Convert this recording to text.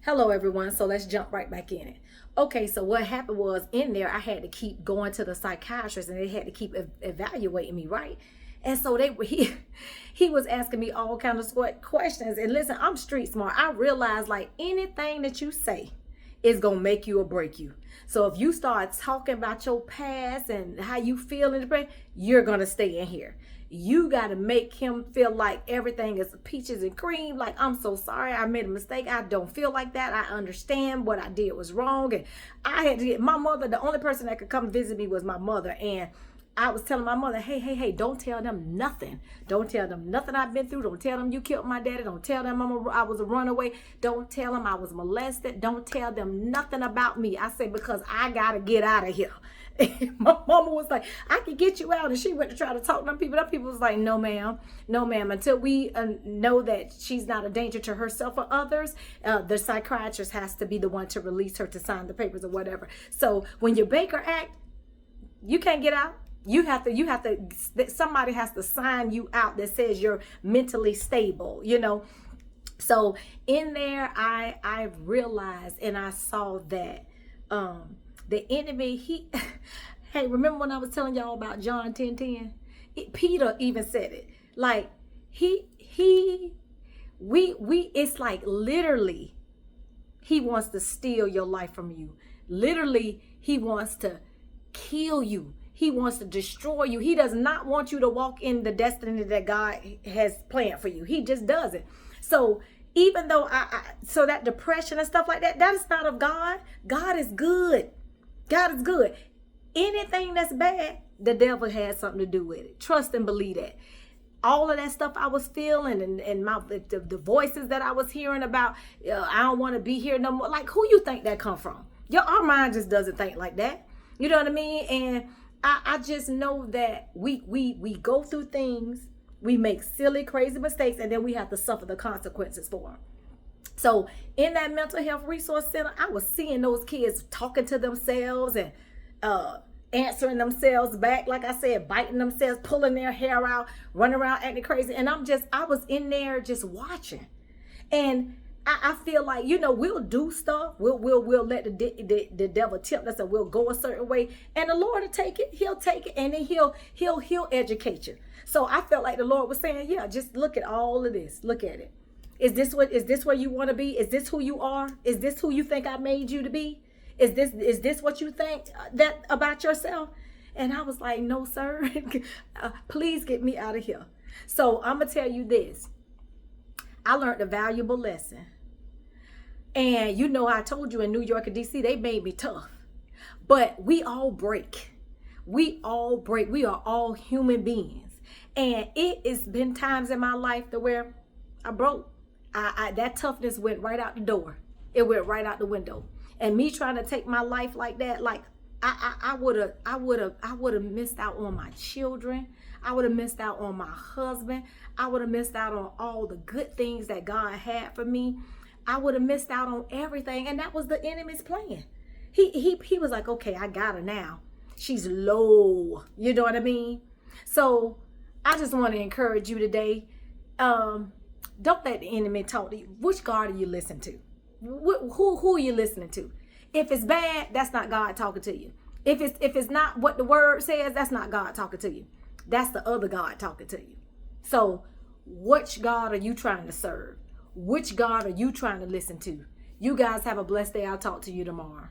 Hello, everyone. So let's jump right back in it. Okay, so what happened was in there, I had to keep going to the psychiatrist and they had to keep evaluating me, right? And so he was asking me all kinds of questions. And listen, I'm street smart. I realized like anything that you say is gonna make you or break you. So if you start talking about your past and how you feel in the brain, you're gonna stay in here. You got to make him feel like everything is peaches and cream. Like, I'm so sorry, I made a mistake. I don't feel like that. I understand what I did was wrong. And I had to get my mother, the only person that could come visit me was my mother. And I was telling my mother, hey, don't tell them nothing. Don't tell them nothing I've been through. Don't tell them you killed my daddy. Don't tell them I was a runaway. Don't tell them I was molested. Don't tell them nothing about me. I said, because I got to get out of here. And my mama was like, I can get you out. And she went to try to talk to them people. Them people was like, no, ma'am. No, ma'am. Until we know that she's not a danger to herself or others, the psychiatrist has to be the one to release her to sign the papers or whatever. So when you Baker Act, you can't get out. You have to, somebody has to sign you out that says you're mentally stable, you know? So in there, I realized and I saw that, the enemy, hey, remember when I was telling y'all about John 10:10? Peter even said it. Like, it's like literally, he wants to steal your life from you. Literally, he wants to kill you. He wants to destroy you. He does not want you to walk in the destiny that God has planned for you. He just doesn't. So even though so that depression and stuff like that, that is not of God. God is good. God is good. Anything that's bad, the devil has something to do with it. Trust and believe that. All of that stuff I was feeling and the voices that I was hearing about, I don't want to be here no more. Like, who you think that come from? Our mind just doesn't think like that. You know what I mean? And I just know that we go through things, we make silly, crazy mistakes, and then we have to suffer the consequences for them. So in that mental health resource center, I was seeing those kids talking to themselves and answering themselves back, like I said, biting themselves, pulling their hair out, running around acting crazy. And I was in there just watching. And I feel like, we'll do stuff. We'll let the devil tempt us and we'll go a certain way. And the Lord will take it. He'll take it and then he'll educate you. So I felt like the Lord was saying, yeah, just look at all of this. Look at it. Is this where you want to be? Is this who you are? Is this who you think I made you to be? Is this what you think that about yourself? And I was like, no, sir. Please get me out of here. So I'm going to tell you this. I learned a valuable lesson. And I told you in New York and DC, they made me tough. But we all break. We all break. We are all human beings. And it has been times in my life to where I broke. That toughness went right out the door. It went right out the window. And me trying to take my life like that, like I would have missed out on my children. I would have missed out on my husband. I would have missed out on all the good things that God had for me. I would have missed out on everything. And that was the enemy's plan. He was like, okay, I got her now. She's low. You know what I mean? So I just want to encourage you today. Don't let the enemy talk to you. Which God are you listening to? Who are you listening to? If it's bad, that's not God talking to you. If it's not what the word says, that's not God talking to you. That's the other God talking to you. So which God are you trying to serve? Which God are you trying to listen to? You guys have a blessed day. I'll talk to you tomorrow.